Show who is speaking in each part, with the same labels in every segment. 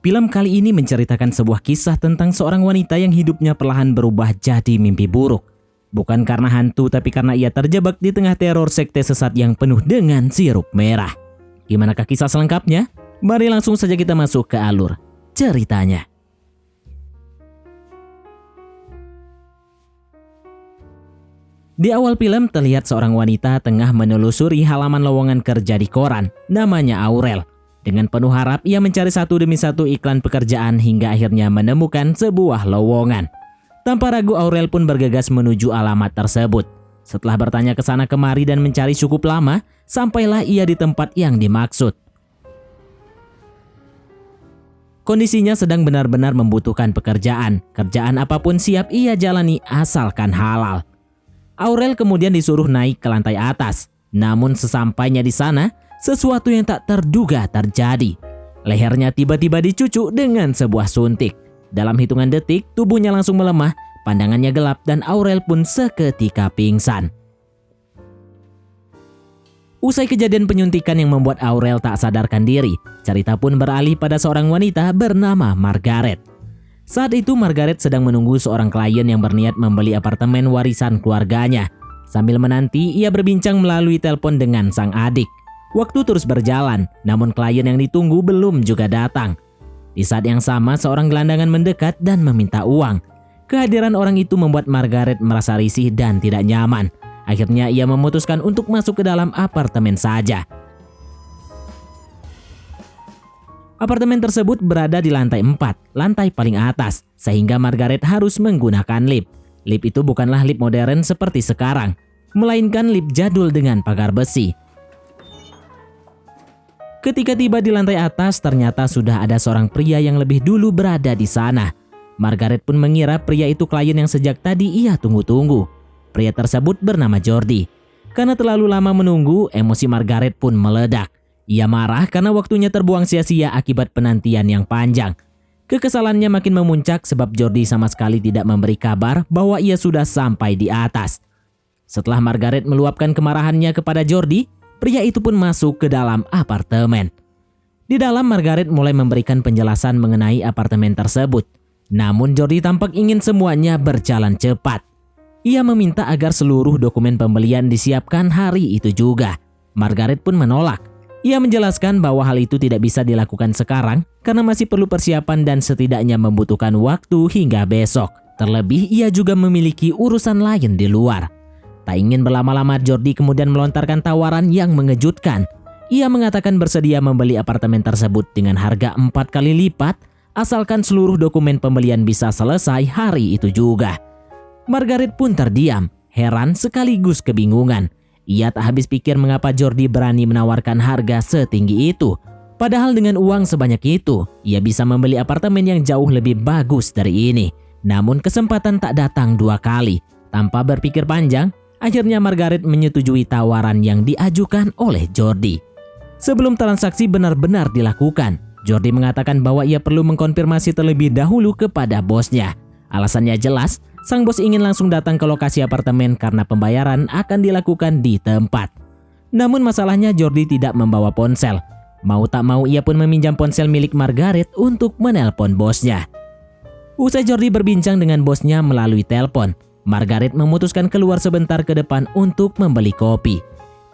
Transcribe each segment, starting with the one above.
Speaker 1: Film kali ini menceritakan sebuah kisah tentang seorang wanita yang hidupnya perlahan berubah jadi mimpi buruk. Bukan karena hantu, tapi karena ia terjebak di tengah teror sekte sesat yang penuh dengan sirup merah. Gimanakah kisah selengkapnya? Mari langsung saja kita masuk ke alur ceritanya. Di awal film terlihat seorang wanita tengah menelusuri halaman lowongan kerja di koran, namanya Aurel. Dengan penuh harap, ia mencari satu demi satu iklan pekerjaan hingga akhirnya menemukan sebuah lowongan. Tanpa ragu, Aurel pun bergegas menuju alamat tersebut. Setelah bertanya ke sana kemari dan mencari cukup lama, sampailah ia di tempat yang dimaksud. Kondisinya sedang benar-benar membutuhkan pekerjaan. Kerjaan apapun siap ia jalani asalkan halal. Aurel kemudian disuruh naik ke lantai atas. Namun sesampainya di sana, sesuatu yang tak terduga terjadi. Lehernya tiba-tiba dicucuk dengan sebuah suntik. Dalam hitungan detik, tubuhnya langsung melemah, pandangannya gelap dan Aurel pun seketika pingsan. Usai kejadian penyuntikan yang membuat Aurel tak sadarkan diri, cerita pun beralih pada seorang wanita bernama Margaret. Saat itu Margaret sedang menunggu seorang klien yang berniat membeli apartemen warisan keluarganya. Sambil menanti, ia berbincang melalui telepon dengan sang adik. Waktu terus berjalan, namun klien yang ditunggu belum juga datang. Di saat yang sama, seorang gelandangan mendekat dan meminta uang. Kehadiran orang itu membuat Margaret merasa risih dan tidak nyaman. Akhirnya ia memutuskan untuk masuk ke dalam apartemen saja. Apartemen tersebut berada di lantai 4, lantai paling atas, sehingga Margaret harus menggunakan lift. Lift itu bukanlah lift modern seperti sekarang, melainkan lift jadul dengan pagar besi. Ketika tiba di lantai atas, ternyata sudah ada seorang pria yang lebih dulu berada di sana. Margaret pun mengira pria itu klien yang sejak tadi ia tunggu-tunggu. Pria tersebut bernama Jordi. Karena terlalu lama menunggu, emosi Margaret pun meledak. Ia marah karena waktunya terbuang sia-sia akibat penantian yang panjang. Kekesalannya makin memuncak sebab Jordi sama sekali tidak memberi kabar bahwa ia sudah sampai di atas. Setelah Margaret meluapkan kemarahannya kepada Jordi, pria itu pun masuk ke dalam apartemen. Di dalam, Margaret mulai memberikan penjelasan mengenai apartemen tersebut. Namun Jordi tampak ingin semuanya berjalan cepat. Ia meminta agar seluruh dokumen pembelian disiapkan hari itu juga. Margaret pun menolak. Ia menjelaskan bahwa hal itu tidak bisa dilakukan sekarang karena masih perlu persiapan dan setidaknya membutuhkan waktu hingga besok. Terlebih ia juga memiliki urusan lain di luar. Tak ingin berlama-lama, Jordi kemudian melontarkan tawaran yang mengejutkan. Ia mengatakan bersedia membeli apartemen tersebut dengan harga 4 kali lipat asalkan seluruh dokumen pembelian bisa selesai hari itu juga. Margaret pun terdiam, heran sekaligus kebingungan. Ia tak habis pikir mengapa Jordi berani menawarkan harga setinggi itu. Padahal dengan uang sebanyak itu, ia bisa membeli apartemen yang jauh lebih bagus dari ini. Namun kesempatan tak datang 2 kali. Tanpa berpikir panjang, akhirnya Margaret menyetujui tawaran yang diajukan oleh Jordi. Sebelum transaksi benar-benar dilakukan, Jordi mengatakan bahwa ia perlu mengkonfirmasi terlebih dahulu kepada bosnya. Alasannya jelas, sang bos ingin langsung datang ke lokasi apartemen karena pembayaran akan dilakukan di tempat. Namun masalahnya Jordi tidak membawa ponsel. Mau tak mau ia pun meminjam ponsel milik Margaret untuk menelpon bosnya. Usai Jordi berbincang dengan bosnya melalui telepon, Margaret memutuskan keluar sebentar ke depan untuk membeli kopi.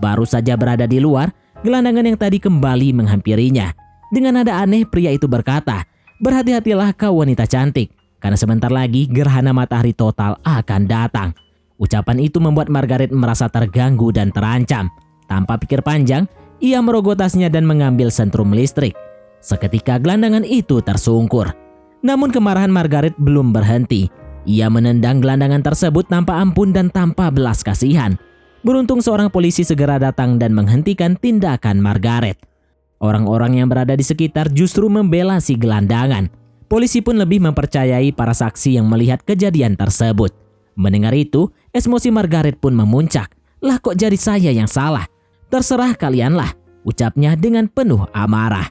Speaker 1: Baru saja berada di luar, gelandangan yang tadi kembali menghampirinya. Dengan nada aneh, pria itu berkata, "Berhati-hatilah kau wanita cantik, karena sebentar lagi gerhana matahari total akan datang." Ucapan itu membuat Margaret merasa terganggu dan terancam. Tanpa pikir panjang, ia merogoh tasnya dan mengambil sentrum listrik. Seketika gelandangan itu tersungkur. Namun kemarahan Margaret belum berhenti. Ia menendang gelandangan tersebut tanpa ampun dan tanpa belas kasihan. Beruntung seorang polisi segera datang dan menghentikan tindakan Margaret. Orang-orang yang berada di sekitar justru membela si gelandangan. Polisi pun lebih mempercayai para saksi yang melihat kejadian tersebut. Mendengar itu, emosi Margaret pun memuncak. "Lah kok jadi saya yang salah? Terserah kalianlah," ucapnya dengan penuh amarah.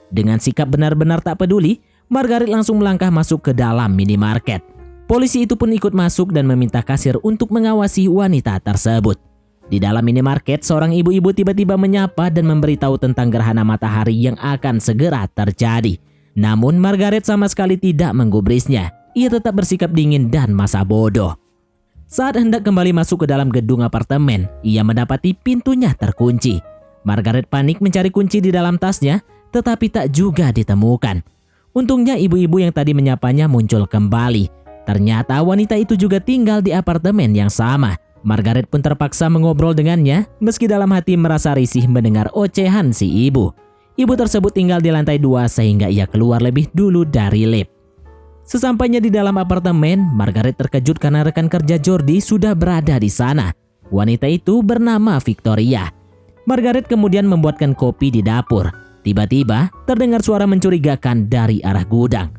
Speaker 1: Dengan sikap benar-benar tak peduli, Margaret langsung melangkah masuk ke dalam minimarket. Polisi itu pun ikut masuk dan meminta kasir untuk mengawasi wanita tersebut. Di dalam minimarket, seorang ibu-ibu tiba-tiba menyapa dan memberitahu tentang gerhana matahari yang akan segera terjadi. Namun Margaret sama sekali tidak menggubrisnya. Ia tetap bersikap dingin dan masa bodoh. Saat hendak kembali masuk ke dalam gedung apartemen, ia mendapati pintunya terkunci. Margaret panik mencari kunci di dalam tasnya, tetapi tak juga ditemukan. Untungnya ibu-ibu yang tadi menyapanya muncul kembali. Ternyata wanita itu juga tinggal di apartemen yang sama. Margaret pun terpaksa mengobrol dengannya, meski dalam hati merasa risih mendengar ocehan si ibu. Ibu tersebut tinggal di lantai 2 sehingga ia keluar lebih dulu dari lift. Sesampainya di dalam apartemen, Margaret terkejut karena rekan kerja Jordi sudah berada di sana. Wanita itu bernama Victoria. Margaret kemudian membuatkan kopi di dapur. Tiba-tiba terdengar suara mencurigakan dari arah gudang.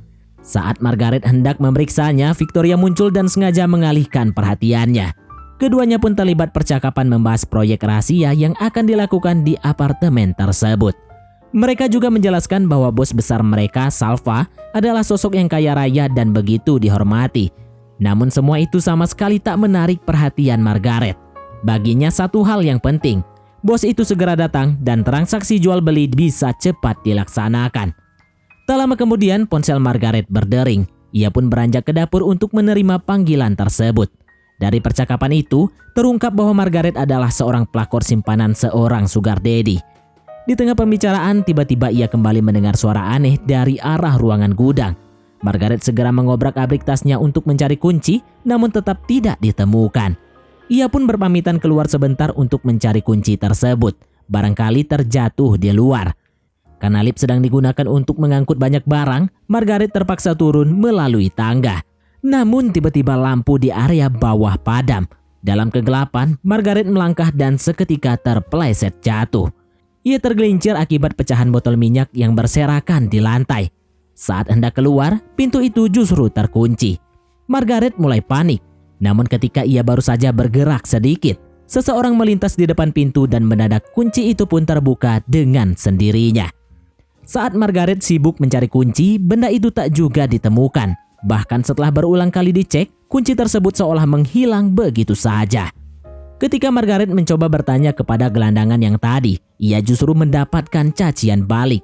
Speaker 1: Saat Margaret hendak memeriksanya, Victoria muncul dan sengaja mengalihkan perhatiannya. Keduanya pun terlibat percakapan membahas proyek rahasia yang akan dilakukan di apartemen tersebut. Mereka juga menjelaskan bahwa bos besar mereka, Salva, adalah sosok yang kaya raya dan begitu dihormati. Namun semua itu sama sekali tak menarik perhatian Margaret. Baginya satu hal yang penting, bos itu segera datang dan transaksi jual beli bisa cepat dilaksanakan. Tak lama kemudian ponsel Margaret berdering. Ia pun beranjak ke dapur untuk menerima panggilan tersebut. Dari percakapan itu, terungkap bahwa Margaret adalah seorang pelakor simpanan seorang sugar daddy. Di tengah pembicaraan, tiba-tiba ia kembali mendengar suara aneh dari arah ruangan gudang. Margaret segera mengobrak-abrik tasnya untuk mencari kunci, namun tetap tidak ditemukan. Ia pun berpamitan keluar sebentar untuk mencari kunci tersebut. Barangkali terjatuh di luar. Karena lift sedang digunakan untuk mengangkut banyak barang, Margaret terpaksa turun melalui tangga. Namun tiba-tiba lampu di area bawah padam. Dalam kegelapan, Margaret melangkah dan seketika terpeleset jatuh. Ia tergelincir akibat pecahan botol minyak yang berserakan di lantai. Saat hendak keluar, pintu itu justru terkunci. Margaret mulai panik. Namun ketika ia baru saja bergerak sedikit, seseorang melintas di depan pintu dan mendadak kunci itu pun terbuka dengan sendirinya. Saat Margaret sibuk mencari kunci, benda itu tak juga ditemukan. Bahkan setelah berulang kali dicek, kunci tersebut seolah menghilang begitu saja. Ketika Margaret mencoba bertanya kepada gelandangan yang tadi, ia justru mendapatkan cacian balik.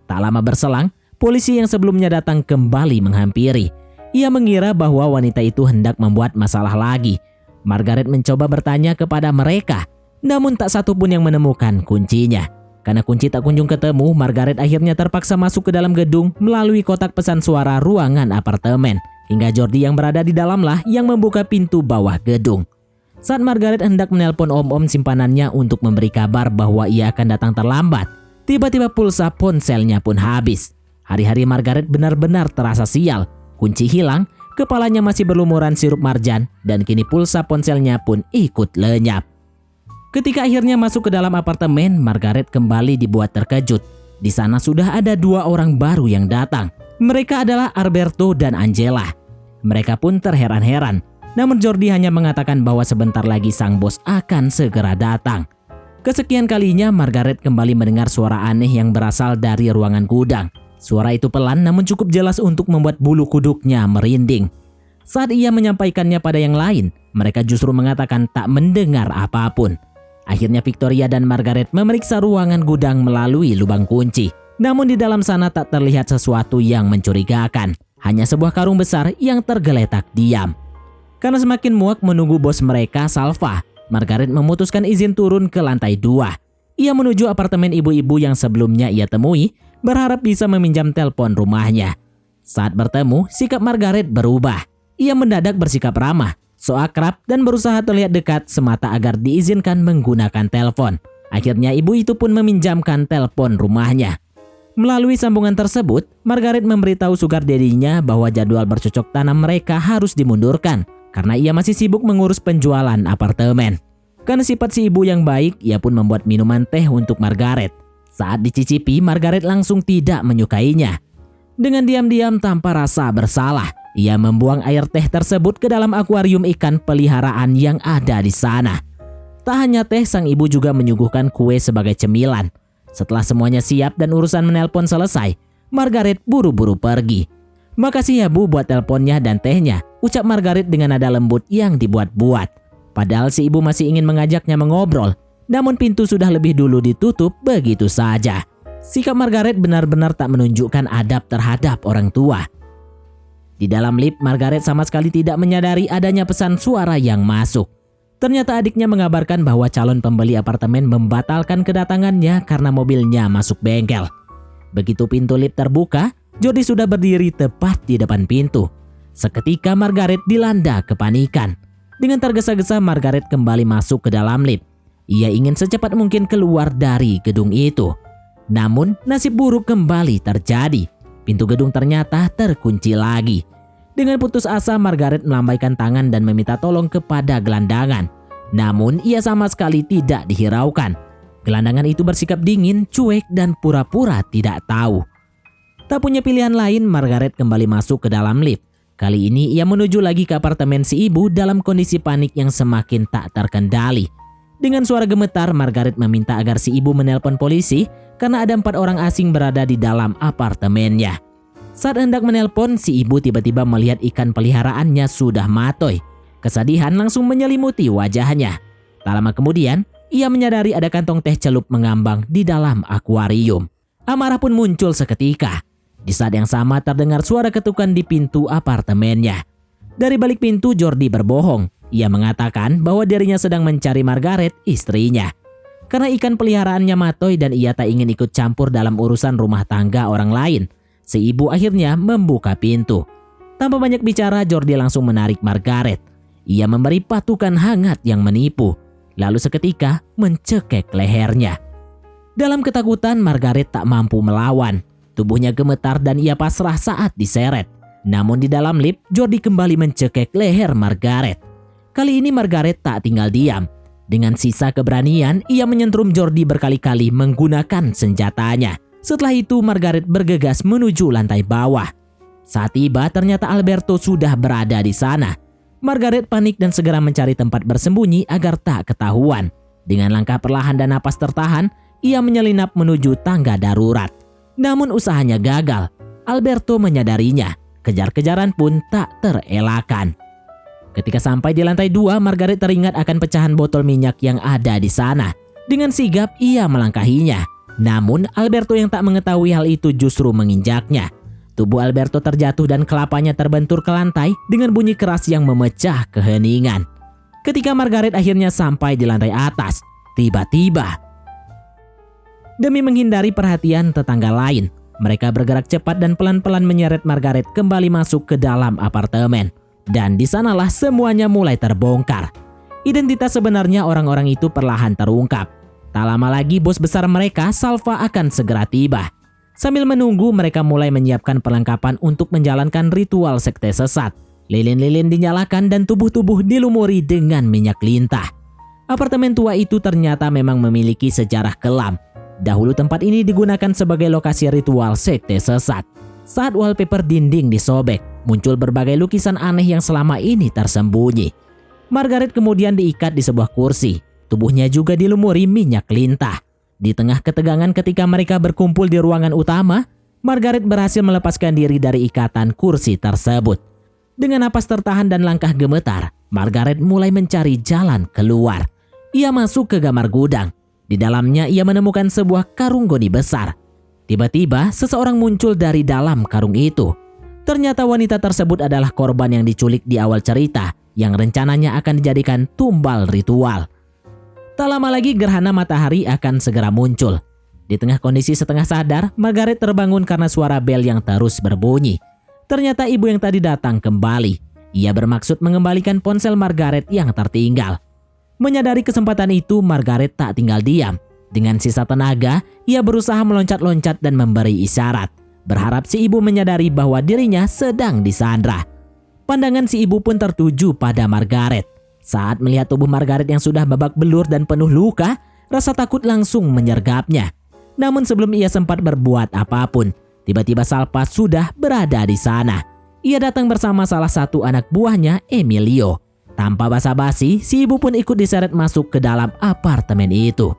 Speaker 1: Tak lama berselang, polisi yang sebelumnya datang kembali menghampiri. Ia mengira bahwa wanita itu hendak membuat masalah lagi. Margaret mencoba bertanya kepada mereka, namun tak satu pun yang menemukan kuncinya. Karena kunci tak kunjung ketemu, Margaret akhirnya terpaksa masuk ke dalam gedung melalui kotak pesan suara ruangan apartemen. Hingga Jordi yang berada di dalamlah yang membuka pintu bawah gedung. Saat Margaret hendak menelpon om-om simpanannya untuk memberi kabar bahwa ia akan datang terlambat, tiba-tiba pulsa ponselnya pun habis. Hari-hari Margaret benar-benar terasa sial. Kunci hilang, kepalanya masih berlumuran sirup marjan, dan kini pulsa ponselnya pun ikut lenyap. Ketika akhirnya masuk ke dalam apartemen, Margaret kembali dibuat terkejut. Di sana sudah ada 2 orang baru yang datang. Mereka adalah Alberto dan Angela. Mereka pun terheran-heran. Namun Jordi hanya mengatakan bahwa sebentar lagi sang bos akan segera datang. Kesekian kalinya Margaret kembali mendengar suara aneh yang berasal dari ruangan gudang. Suara itu pelan namun cukup jelas untuk membuat bulu kuduknya merinding. Saat ia menyampaikannya pada yang lain, mereka justru mengatakan tak mendengar apapun. Akhirnya Victoria dan Margaret memeriksa ruangan gudang melalui lubang kunci. Namun di dalam sana tak terlihat sesuatu yang mencurigakan. Hanya sebuah karung besar yang tergeletak diam. Karena semakin muak menunggu bos mereka, Salva, Margaret memutuskan izin turun ke lantai 2. Ia menuju apartemen ibu-ibu yang sebelumnya ia temui, berharap bisa meminjam telepon rumahnya. Saat bertemu, sikap Margaret berubah. Ia mendadak bersikap ramah, so akrab dan berusaha terlihat dekat semata agar diizinkan menggunakan telepon. Akhirnya ibu itu pun meminjamkan telepon rumahnya. Melalui sambungan tersebut, Margaret memberitahu sugar daddy-nya bahwa jadwal bercocok tanam mereka harus dimundurkan karena ia masih sibuk mengurus penjualan apartemen. Karena sifat si ibu yang baik, ia pun membuat minuman teh untuk Margaret. Saat dicicipi, Margaret langsung tidak menyukainya. Dengan diam-diam tanpa rasa bersalah, ia membuang air teh tersebut ke dalam akuarium ikan peliharaan yang ada di sana. Tak hanya teh, sang ibu juga menyuguhkan kue sebagai cemilan. Setelah semuanya siap dan urusan menelpon selesai, Margaret buru-buru pergi. "Makasih ya Bu buat teleponnya dan tehnya," ucap Margaret dengan nada lembut yang dibuat-buat. Padahal si ibu masih ingin mengajaknya mengobrol, namun pintu sudah lebih dulu ditutup begitu saja. Sikap Margaret benar-benar tak menunjukkan adab terhadap orang tua. Di dalam lift, Margaret sama sekali tidak menyadari adanya pesan suara yang masuk. Ternyata adiknya mengabarkan bahwa calon pembeli apartemen membatalkan kedatangannya karena mobilnya masuk bengkel. Begitu pintu lift terbuka, Jordi sudah berdiri tepat di depan pintu. Seketika Margaret dilanda kepanikan. Dengan tergesa-gesa Margaret kembali masuk ke dalam lift. Ia ingin secepat mungkin keluar dari gedung itu. Namun nasib buruk kembali terjadi. Pintu gedung ternyata terkunci lagi. Dengan putus asa Margaret melambaikan tangan dan meminta tolong kepada gelandangan. Namun ia sama sekali tidak dihiraukan. Gelandangan itu bersikap dingin, cuek dan pura-pura tidak tahu. Tak punya pilihan lain, Margaret kembali masuk ke dalam lift. Kali ini ia menuju lagi ke apartemen si ibu dalam kondisi panik yang semakin tak terkendali. Dengan suara gemetar, Margaret meminta agar si ibu menelpon polisi karena ada 4 orang asing berada di dalam apartemennya. Saat hendak menelpon, si ibu tiba-tiba melihat ikan peliharaannya sudah matoy. Kesedihan langsung menyelimuti wajahnya. Tak lama kemudian, ia menyadari ada kantong teh celup mengambang di dalam akuarium. Amarah pun muncul seketika. Di saat yang sama terdengar suara ketukan di pintu apartemennya. Dari balik pintu, Jordi berbohong. Ia mengatakan bahwa dirinya sedang mencari Margaret, istrinya. Karena ikan peliharaannya matoy dan ia tak ingin ikut campur dalam urusan rumah tangga orang lain, si ibu akhirnya membuka pintu. Tanpa banyak bicara, Jordi langsung menarik Margaret. Ia memberi patukan hangat yang menipu, lalu seketika mencekek lehernya. Dalam ketakutan, Margaret tak mampu melawan. Tubuhnya gemetar dan ia pasrah saat diseret. Namun di dalam lift, Jordi kembali mencekek leher Margaret. Kali ini Margaret tak tinggal diam. Dengan sisa keberanian, ia menyentrum Jordi berkali-kali menggunakan senjatanya. Setelah itu, Margaret bergegas menuju lantai bawah. Saat tiba, ternyata Alberto sudah berada di sana. Margaret panik dan segera mencari tempat bersembunyi agar tak ketahuan. Dengan langkah perlahan dan napas tertahan, ia menyelinap menuju tangga darurat. Namun usahanya gagal. Alberto menyadarinya. Kejar-kejaran pun tak terelakkan. Ketika sampai di lantai 2, Margaret teringat akan pecahan botol minyak yang ada di sana. Dengan sigap, ia melangkahinya. Namun, Alberto yang tak mengetahui hal itu justru menginjaknya. Tubuh Alberto terjatuh dan kelapanya terbentur ke lantai dengan bunyi keras yang memecah keheningan. Ketika Margaret akhirnya sampai di lantai atas, tiba-tiba, demi menghindari perhatian tetangga lain, mereka bergerak cepat dan pelan-pelan menyeret Margaret kembali masuk ke dalam apartemen. Dan di sanalah semuanya mulai terbongkar. Identitas sebenarnya orang-orang itu perlahan terungkap. Tak lama lagi bos besar mereka, Salva, akan segera tiba. Sambil menunggu, mereka mulai menyiapkan perlengkapan untuk menjalankan ritual sekte sesat. Lilin-lilin dinyalakan dan tubuh-tubuh dilumuri dengan minyak lintah. Apartemen tua itu ternyata memang memiliki sejarah kelam. Dahulu tempat ini digunakan sebagai lokasi ritual sekte sesat. Saat wallpaper dinding disobek, muncul berbagai lukisan aneh yang selama ini tersembunyi. Margaret kemudian diikat di sebuah kursi. Tubuhnya juga dilumuri minyak lintah. Di tengah ketegangan ketika mereka berkumpul di ruangan utama, Margaret berhasil melepaskan diri dari ikatan kursi tersebut. Dengan napas tertahan dan langkah gemetar, Margaret mulai mencari jalan keluar. Ia masuk ke kamar gudang. Di dalamnya ia menemukan sebuah karung goni besar. Tiba-tiba seseorang muncul dari dalam karung itu. Ternyata wanita tersebut adalah korban yang diculik di awal cerita, yang rencananya akan dijadikan tumbal ritual. Tak lama lagi gerhana matahari akan segera muncul. Di tengah kondisi setengah sadar, Margaret terbangun karena suara bel yang terus berbunyi. Ternyata ibu yang tadi datang kembali. Ia bermaksud mengembalikan ponsel Margaret yang tertinggal. Menyadari kesempatan itu, Margaret tak tinggal diam. Dengan sisa tenaga, ia berusaha meloncat-loncat dan memberi isyarat, berharap si ibu menyadari bahwa dirinya sedang disandra. Pandangan si ibu pun tertuju pada Margaret. Saat melihat tubuh Margaret yang sudah babak belur dan penuh luka, rasa takut langsung menyergapnya. Namun sebelum ia sempat berbuat apapun, tiba-tiba Salva sudah berada di sana. Ia datang bersama salah satu anak buahnya, Emilio. Tanpa basa-basi, si ibu pun ikut diseret masuk ke dalam apartemen itu.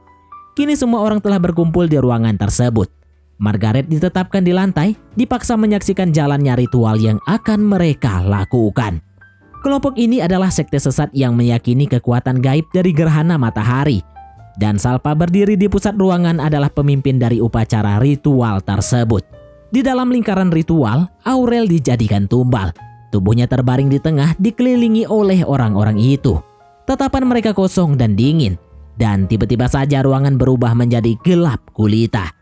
Speaker 1: Kini semua orang telah berkumpul di ruangan tersebut. Margaret ditetapkan di lantai, dipaksa menyaksikan jalannya ritual yang akan mereka lakukan. Kelompok ini adalah sekte sesat yang meyakini kekuatan gaib dari gerhana matahari. Dan Salva berdiri di pusat ruangan adalah pemimpin dari upacara ritual tersebut. Di dalam lingkaran ritual, Aurel dijadikan tumbal. Tubuhnya terbaring di tengah dikelilingi oleh orang-orang itu. Tatapan mereka kosong dan dingin. Dan tiba-tiba saja ruangan berubah menjadi gelap gulita.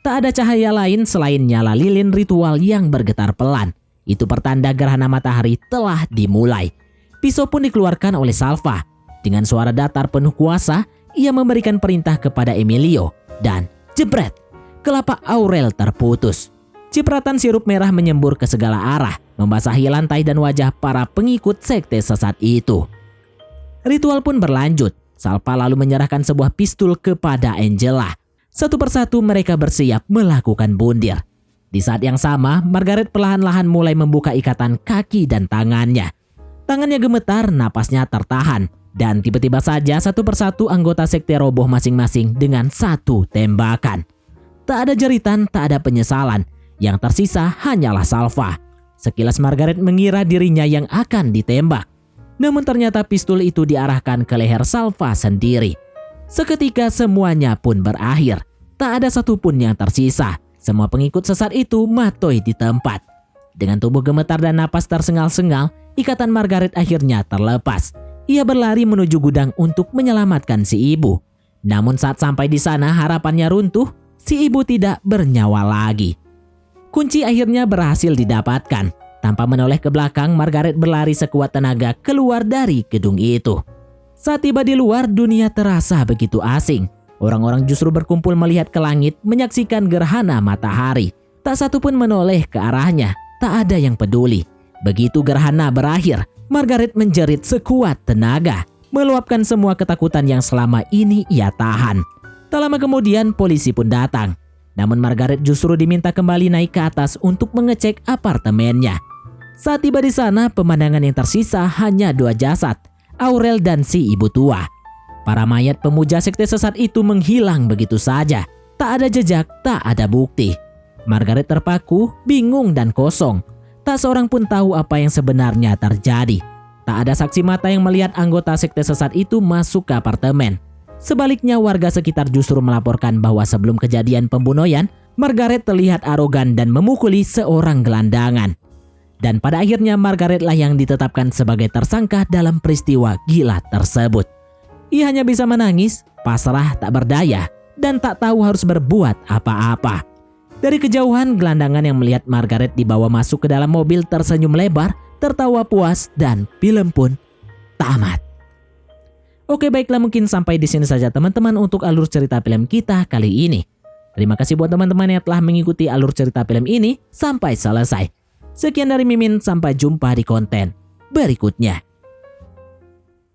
Speaker 1: Tak ada cahaya lain selain nyala lilin ritual yang bergetar pelan. Itu pertanda gerhana matahari telah dimulai. Pisau pun dikeluarkan oleh Salva. Dengan suara datar penuh kuasa, ia memberikan perintah kepada Emilio. Dan jebret, kelapa Aurel terputus. Cipratan sirup merah menyembur ke segala arah, membasahi lantai dan wajah para pengikut sekte sesat itu. Ritual pun berlanjut. Salva lalu menyerahkan sebuah pistol kepada Angela. Satu persatu mereka bersiap melakukan bundir. Di saat yang sama, Margaret perlahan-lahan mulai membuka ikatan kaki dan tangannya. Tangannya gemetar, napasnya tertahan. Dan tiba-tiba saja satu persatu anggota sekte roboh masing-masing dengan satu tembakan. Tak ada jeritan, tak ada penyesalan. Yang tersisa hanyalah Salva. Sekilas Margaret mengira dirinya yang akan ditembak. Namun ternyata pistol itu diarahkan ke leher Salva sendiri. Seketika semuanya pun berakhir. Tak ada satupun yang tersisa. Semua pengikut sesat itu matoi di tempat. Dengan tubuh gemetar dan napas tersengal-sengal, ikatan Margaret akhirnya terlepas. Ia berlari menuju gudang untuk menyelamatkan si ibu. Namun saat sampai di sana harapannya runtuh, si ibu tidak bernyawa lagi. Kunci akhirnya berhasil didapatkan. Tanpa menoleh ke belakang, Margaret berlari sekuat tenaga keluar dari gedung itu. Saat tiba di luar, dunia terasa begitu asing. Orang-orang justru berkumpul melihat ke langit, menyaksikan gerhana matahari. Tak satu pun menoleh ke arahnya, tak ada yang peduli. Begitu gerhana berakhir, Margaret menjerit sekuat tenaga, meluapkan semua ketakutan yang selama ini ia tahan. Tak lama kemudian, polisi pun datang. Namun Margaret justru diminta kembali naik ke atas untuk mengecek apartemennya. Saat tiba di sana, pemandangan yang tersisa hanya dua jasad, Aurel dan si ibu tua. Para mayat pemuja sekte sesat itu menghilang begitu saja. Tak ada jejak, tak ada bukti. Margaret terpaku, bingung dan kosong. Tak seorang pun tahu apa yang sebenarnya terjadi. Tak ada saksi mata yang melihat anggota sekte sesat itu masuk ke apartemen. Sebaliknya, warga sekitar justru melaporkan bahwa sebelum kejadian pembunuhan, Margaret terlihat arogan dan memukuli seorang gelandangan. Dan pada akhirnya Margaret lah yang ditetapkan sebagai tersangka dalam peristiwa gila tersebut. Ia hanya bisa menangis, pasrah, tak berdaya, dan tak tahu harus berbuat apa-apa. Dari kejauhan, gelandangan yang melihat Margaret dibawa masuk ke dalam mobil tersenyum lebar, tertawa puas, dan film pun tamat. Oke, baiklah, mungkin sampai di sini saja teman-teman untuk alur cerita film kita kali ini. Terima kasih buat teman-teman yang telah mengikuti alur cerita film ini sampai selesai. Sekian dari Mimin, sampai jumpa di konten berikutnya.